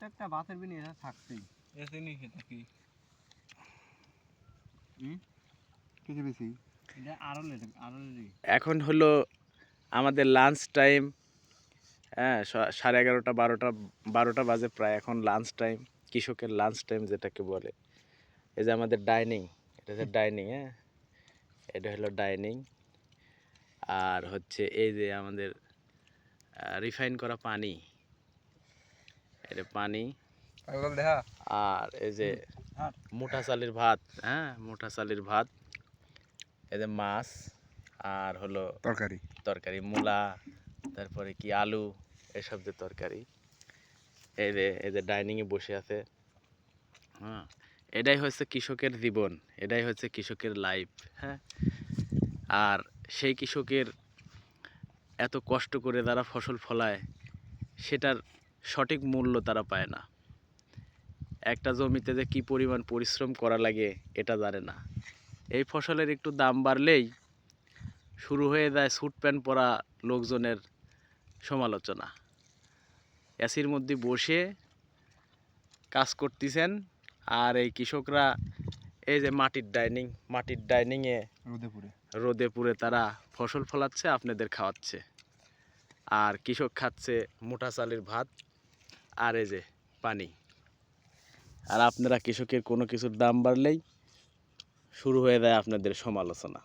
প্রত্যেকটা ভাতের বিনি এটা থাকতেই এসে নি খেতে কি কিছু বেশি এটা আড়লে এখন হলো আমাদের লাঞ্চ টাইম। হ্যাঁ, 11:30 12টা বাজে প্রায়। এখন লাঞ্চ টাইম, কৃষকের লাঞ্চ টাইম যেটাকে বলে। এই যে আমাদের ডাইনিং, এটা হচ্ছে ডাইনিং। হ্যাঁ, এটা হলো ডাইনিং। আর হচ্ছে এই যে আমাদের রিফাইন করা পানি, এটা পানি। আর এই যে মোটা চালের ভাত, হ্যাঁ মোটা চালের ভাত। এই যে মাছ, আর হলো তরকারি মূলা, তারপরে কি আলু, এসব যে তরকারি। এই যে ডাইনিংয়ে বসে আছে। হ্যাঁ, এটাই হচ্ছে কৃষকের জীবন, এটাই হচ্ছে কৃষকের লাইফ। হ্যাঁ, আর সেই কৃষকের এত কষ্ট করে যারা ফসল ফলায় সেটার সঠিক মূল্য তারা পায় না। একটা জমিতে যে কী পরিমাণ পরিশ্রম করা লাগে এটা জানে না। এই ফসলের একটু দাম বাড়লেই শুরু হয়ে যায় স্যুট প্যান্ট পরা লোকজনের সমালোচনা। এসির মধ্যে বসে কাজ করতেছেন, আর এই কৃষকরা এই যে মাটির ডাইনিংয়ে রোদে পুড়ে তারা ফসল ফলাচ্ছে, আপনাদের খাওয়াচ্ছে। আর কৃষক খাচ্ছে মোটা চালের ভাত আর এই যে পানি। আর আপনারা কৃষকের কোনো কিছুর দাম বাড়লেই শুরু হয়ে যায় আপনাদের সমালোচনা।